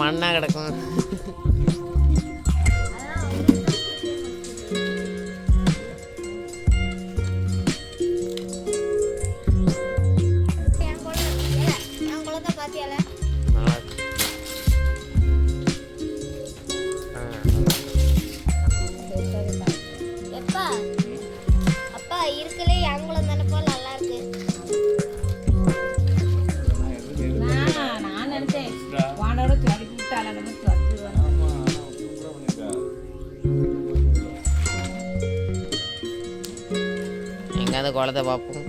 மண்ணா கிடக்கும். எங்காவது குளத்தை பார்ப்போம்.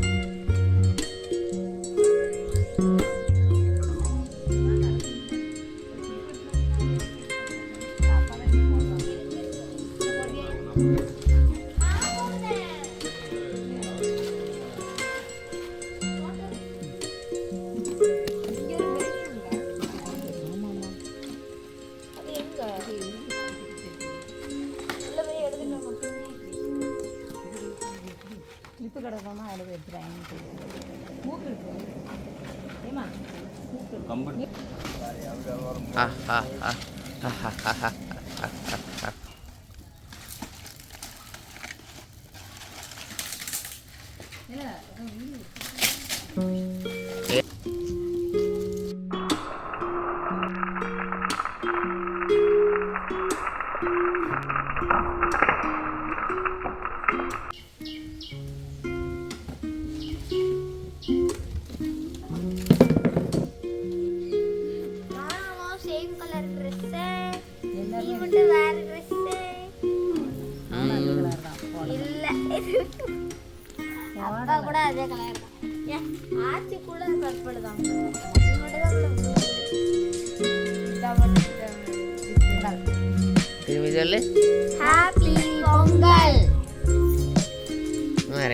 ஹாப்பி பொங்கல்.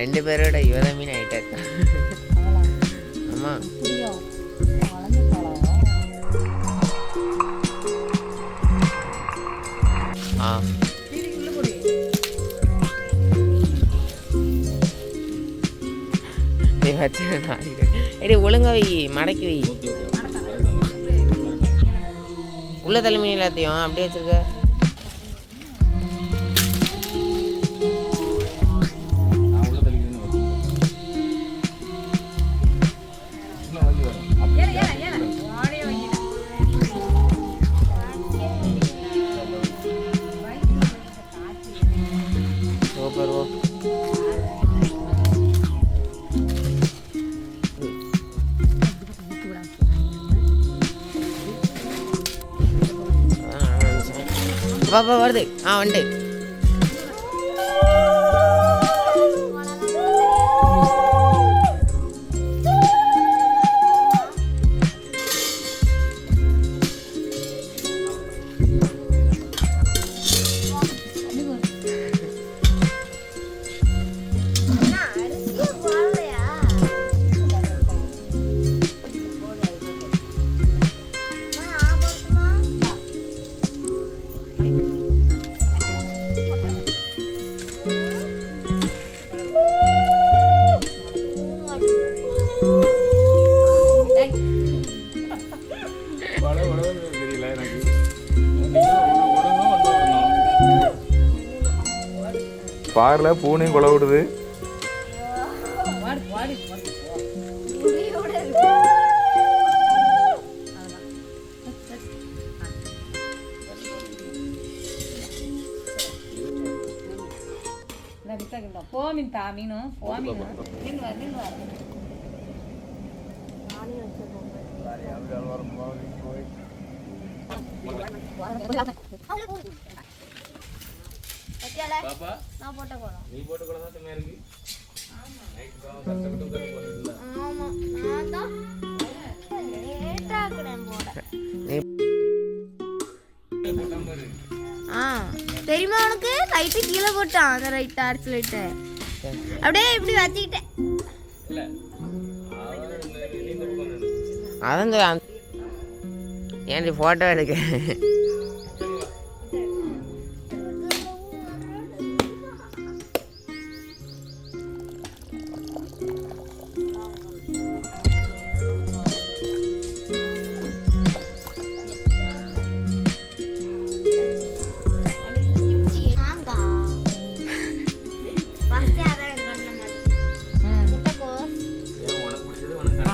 ரெண்டு பேரோட இவத மீன் ஆயிட்டாரு. ஆமா ஒழுங்கா வை, மடக்கி வை. உள்ள தலைமீன் எல்லாத்தையும் அப்படியே வச்சிருக்க. பாப்பா வருது. வந்துட்டு பாருல பூனையும் கொலை விடுது. போமின்தா மீனும் நான் போட்ட குளம். நீ போட்ட குளம் தான் செம்மையா இருக்கு. ஆமா நான் தான் லேட்டா ஆக்குறேன் போட. தெரியுமா உனக்கு? லைட்டு கீழே போட்டான் அந்த ரைட் டார்ச் லைட்டு. அப்படியே இப்படி வச்சுக்கிட்டேன். அதான் ஏன் போட்டோ எடுக்க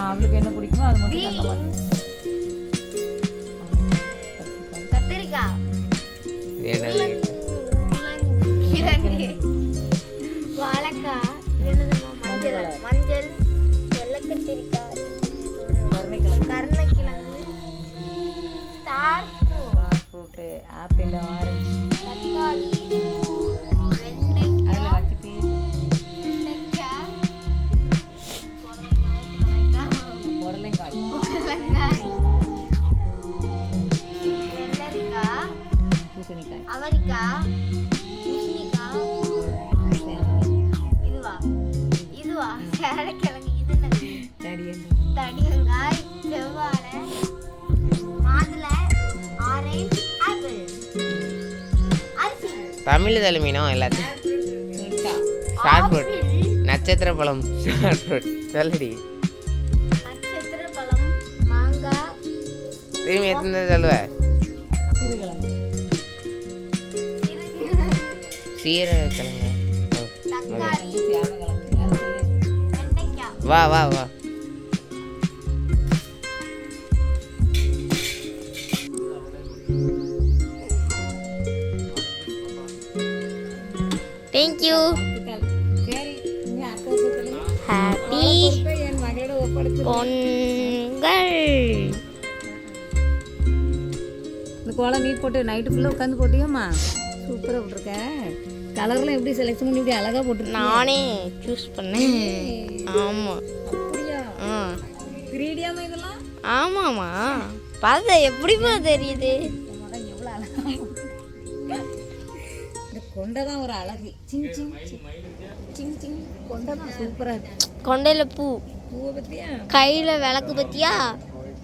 அவளுக்கு என்ன பிடிக்குமோ அது மட்டும் நல்ல மாதிரி. கத்திரிக்காய், என்னது கிழங்கு, வாழைக்காய், என்னதுமா, மஞ்சள், வெள்ளை கத்திரிக்காய், கருணைக்கிழங்கு, ஸ்டார் ஃப்ரூட்டு, ஆப்பிள், ஆரஞ்சு தக்காளி, அதில் வச்சுட்டு வெண்டைக்காய், உருளைக்காய், புடலங்காய், வெள்ளரிக்காய், பூசணிக்காய், அவரைக்காய், பூசணிக்காய், இதுவா சேலைக்கிழங்கு, இது என்னது? தடியங்காய், செவ்வாழை, மாதுளை, ஆரஞ்சு, ஆப்பிள், அரிசி, தமிழ் தலைமீனம் எல்லாத்தையும் ஷார்ட் ஃப்ரூட், நட்சத்திர பழம், ஷார்ட் ஃப்ரூட் சொல்லடி. நட்சத்திர பழம், மாங்காய், திரும்பி எத்தனை சொல்லுவ? சிறுகிழங்கு, சீரகிழங்கு. தக்காளி, சேனக்கிழங்கு, அது சொல்லு. வெண்டைக்காய், வா வா வா. தேங்க்யூ, வாழ்த்துக்கள். சரி இனி அக்கா சொல்லு. ஹாப்பி பொறுப்பை என் மகளோட ஒப்படைச்சு. பொங்கல். இந்த கோலம் நீ போட்டு நைட்டு ஃபுல்லாக உட்காந்து போட்டியோம்மா? சூப்பராக போட்டிருக்க. கலர்லாம் எப்படி செலக்ஷன் பண்ணி இப்படி அழகாக போட்டிருக்க? நானே சூஸ் பண்ணேன். ஆமாம். அப்படியா? ஆ 3Dயாமா இதெல்லாம்? ஆமாம்மா, பார்த்தா எப்படிமா தெரியுது? எவ்வளோ அழகா இந்த கொண்டை தான் ஒரு அழகு. சிங் சிங் சிங் சிங் கொண்டை தான் சூப்பராக இருக்கு. கொண்டையில பூ, பூவை பற்றியா? கையில் விளக்கு பத்தியா,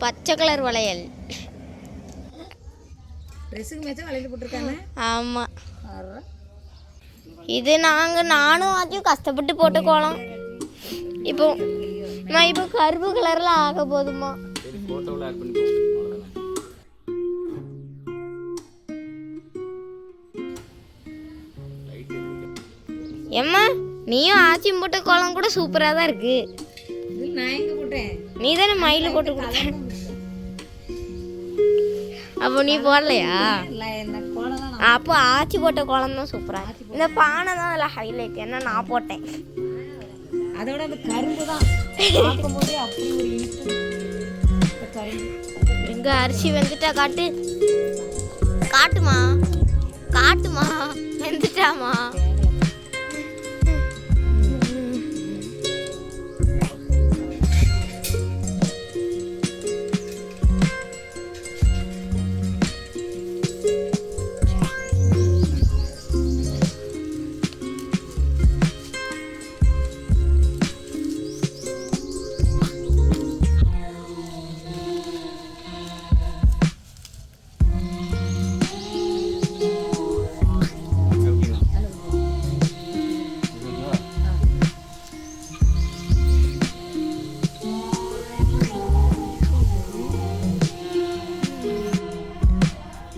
பச்சை கலர் வளையல். ட்ரெஸ்ஸுக்கு மேட்சாக வளையல் போட்டிருக்காங்க. ஆமாம், இது நானும் ஆச்சும் கஷ்டப்பட்டு போட்ட கோலம். இப்போ நான் இப்போ கருப்பு கலரில் ஆக போதுமா? ஃபோட்டோவில் ஆட் பண்ணிப்போம். ஏம்மா, நீயும் ஆச்சியும் போட்ட கோலம் கூட சூப்பராக தான் இருக்கு. இது நான் எங்கே போட்டேன்? நீ தானே மயில் போட்டு கொடுத்த. அப்போ நீ போடலையா? இல்லை இந்த கோலம் தான் அப்போ ஆச்சி போட்ட கோலம் தான் சூப்பராக இருக்கு. இந்த பானை தான் அதில் ஹைலைட். ஏன்னா நான் போட்டேன். அதோட அந்த கரும்பு தான் பார்க்கும்போதே அப்படி ஒரு இனிப்பு. இந்த கரும்பு எங்க அரிசி வெந்துட்டா காட்டு, காட்டுமா, காட்டுமா, வெந்துட்டாமா?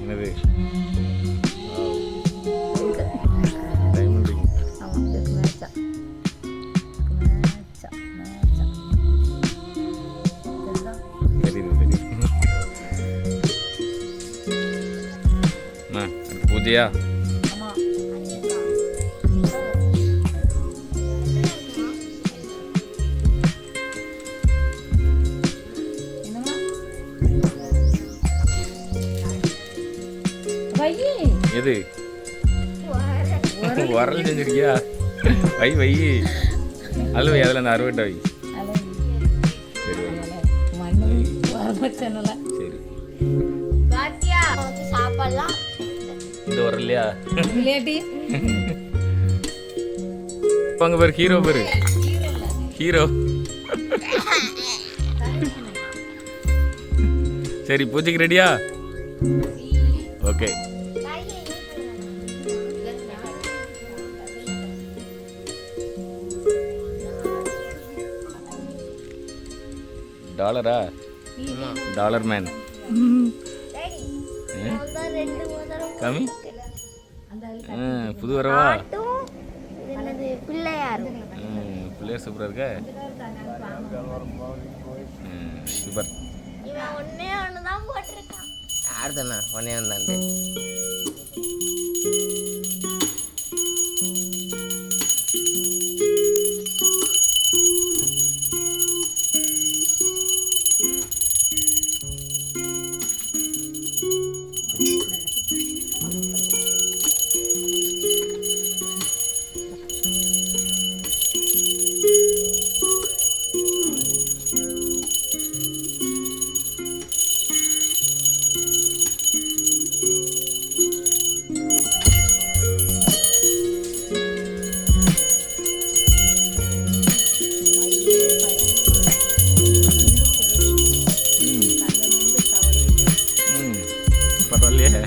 என்னது? Diamond ring. ஆமாம், இதுக்கு மேட்சா மேட்சா மேட்சா இதுதான். தெரியுது தெரியுது. அடுத்து பூஜையா? ஆமாம், என்னம்மா வையி எது? வரல் செஞ்சிருக்கியா? வை வை. அதில் வை, அதில் அந்த அறுவட்டை வை. சரி வை. மண்ணு வரப்பச்சனல சரி. பாத்தியா, உனக்கு சாப்பாடுலாம் இந்த வரலையா? விளையாட்டி இப்போ அங்கே பேர் ஹீரோ பேர் ஹீரோ. சரி பூஜைக்கு ரெடியா? ஓகே. டாலரா? Dollar man. கம்மி புது வரவா? பிள்ளையார் பிள்ளையார் சூப்பராக இருக்க. சூப்பர். இவன் ஒண்ணே ஒண்ணுதான் போட்டிருக்கான். யார் தானே ஒன்னே வந்தான்ட்டு. பரவாயில்லையே.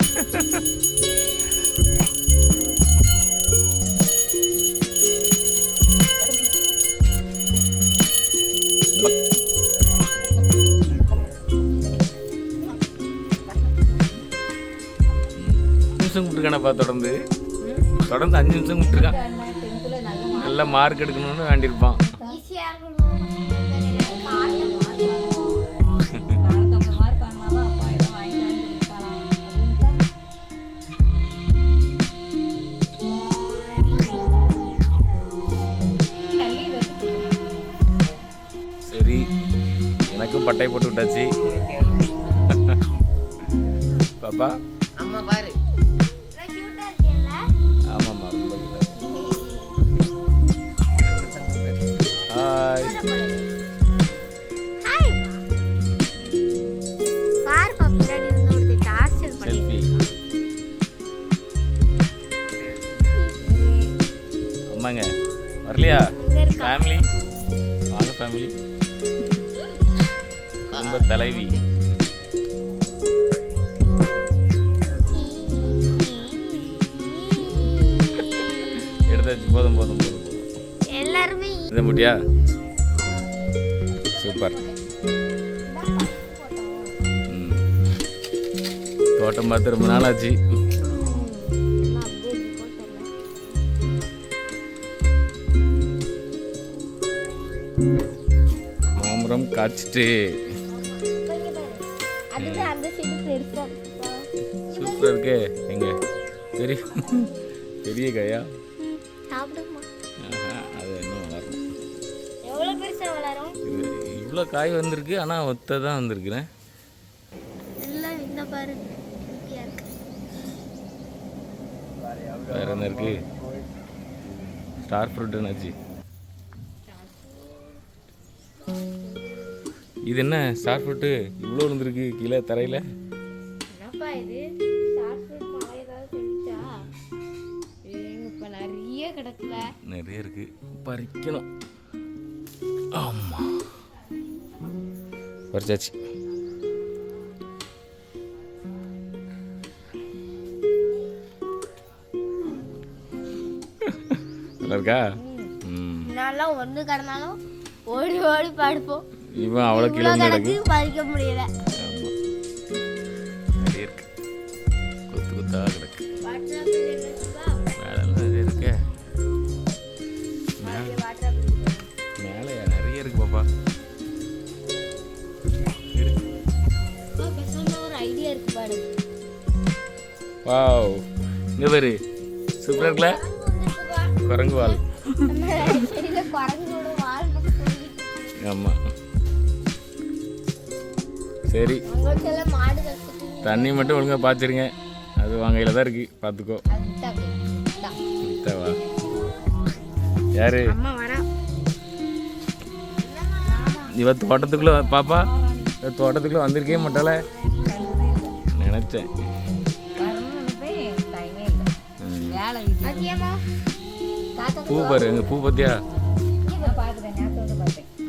நிமிஷம் விட்டுருக்கானப்பா தொடர்ந்து 5 நிமிஷம் விட்டுருக்கான். நல்ல மார்க் எடுக்கணும்னு வேண்டியிருப்பான். ஈஸியா இருக்கணும். சரி, எனக்கும் பட்டை போட்டு விட்டாச்சு. பாப்பா அம்மா பாரு. கியூட்டா இருக்கேல்ல? ஆமாம்மா, ரொம்ப ஹாய். ஹாய். பாரு பாப்பா, பின்னாடி இருந்து ஒருத்தி டார்ச்சர் பண்ணி. செல்ஃபி. அம்மாங்க வரலையா? இங்க இருக்கா? ஃபேமிலி வாங்க, ஃபேமிலி. ரொம்ப தலைவி. எடுத்தாச்சு. போதும் போதும் போதும் போதும். எல்லாருமே இதை முட்டியா? சூப்பர். ம். தோட்டம் பார்த்து ரொம்ப நாள் ஆச்சு. மாமரம் காய்ச்சிட்டு. அதுக்கு அந்த சைடு பெருசா சூப்பராக இருக்கே. எங்க பெரிய பெரிய காயா? சாப்பிடுமா? அது இன்னும் வளரும். எவ்வளவு பெருசா வளரும்? இவ்வளோ காய் வந்திருக்கு, ஆனால் ஒத்த தான் வந்திருக்குறேன். எல்லாம் இந்த பாரு, குட்டியா இருக்கு. வேற என்ன இருக்கு? ஸ்டார் ஃப்ரூட் என்னாச்சு? இது என்ன ஸ்டார் ஃப்ரூட்டு இவ்வளோ இருந்திருக்கு கீழே தரையில்? என்னப்பா இது? ஸ்டார் ஃப்ரூட் மழை ஏதாவது தெரிஞ்சா? இப்ப நிறைய கிடக்குல. நிறைய இருக்கு, பறிக்கணும். ஆமாம், பறிச்சாச்சு. நல்லா இருக்கா? ம். நல்லா ஒன்று கடனாலும் ஓடி ஓடி படுப்போம். இவன் அவ்வளோ கீழே வந்து கிடக்கு. பறிக்க முடியல. ஆமாம், நிறைய இருக்கு, கொத்து கொத்தா கிடக்கு. மேலெல்லாம் நிறைய இருக்கு. மேலே நிறைய இருக்கு பாப்பா. ஒரு ஐடியா இருக்கு பாரு. வாவ், இங்கே பாரு, சூப்பராக இருக்குல்ல? குரங்கு வால். குரங்கோட வால். ஆமாம். சரி, மாடு தண்ணி மட்டும் ஒழுங்காக பார்த்துருங்க. அது வாங்கையில் தான் இருக்கு, பார்த்துக்கோ. வா. யாரு? அம்மா வரா. இவ தோட்டத்துக்குள்ளே பாப்பா, தோட்டத்துக்குள்ளே வந்திருக்கே மாட்டாள நினச்சேன். பூ பாரு, எங்க பூ பார்த்தியா?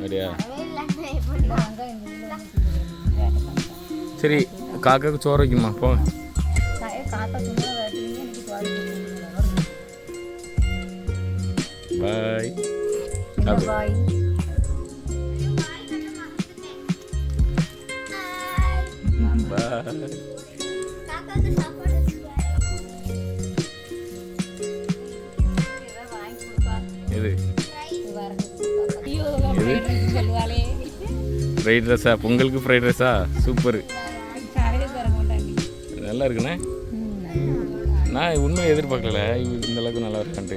அப்படியா? சரி, காக்காவுக்கு சோறு வைக்குமா? போ. பாய். பாய். பாய். இது சொல்லுவாளே ஃப்ரைட் ரைஸா? பொங்கலுக்கு ஃப்ரைட் ரைஸா? சூப்பர், நல்லா இருக்குண்ணே. நான் உண்மையை எதிர்பார்க்கல இந்த அளவுக்கு நல்லா இருக்கான்ட்டு.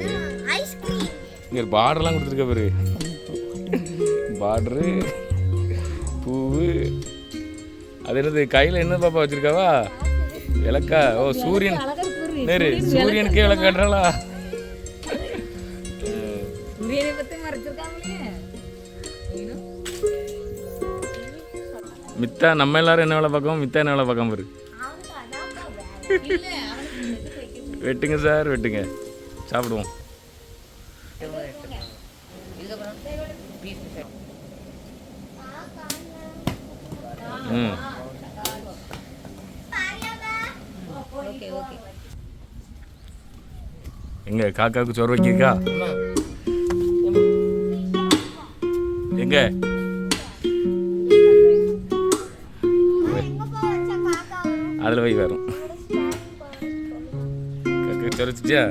இங்கே பார்டர்லாம் கொடுத்துருக்க பாரு, பார்டரு, பூவு, அது என்னது கையில் என்ன பாப்பா வச்சிருக்காவா? விளக்கா? ஓ சூரியன், நேரு சூரியனுக்கே விளக்கு காட்டுறாளா? மித்தா நம்ம எல்லாரும் என்ன வேலை பார்க்கோம், மித்தா என்ன வேலை பார்க்காம பாரு. வெட்டுங்க சார், வெட்டுங்க, சாப்பிடுவோம். ம் எங்க காக்காவுக்கு சோறு வைக்கிறக்கா? எங்க அதில் வை வரும். காக்கா சோறு வச்சிட்டியா?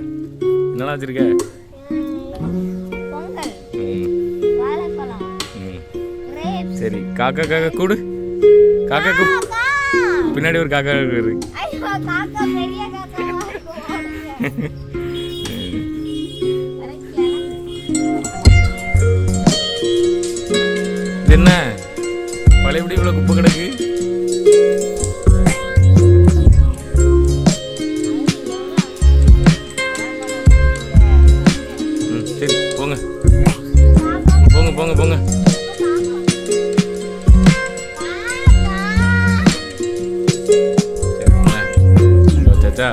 என்னெல்லாம் வச்சிருக்க? சரி, காக்கா காக்கா கூடு. காக்காக்கு பின்னாடி ஒரு காக்கா இருக்கு. என்ன பழையபடி இவ்வளோ குப்பை கிடக்கு? சரி போங்க போங்க போங்க போங்க. சரி சாச்சா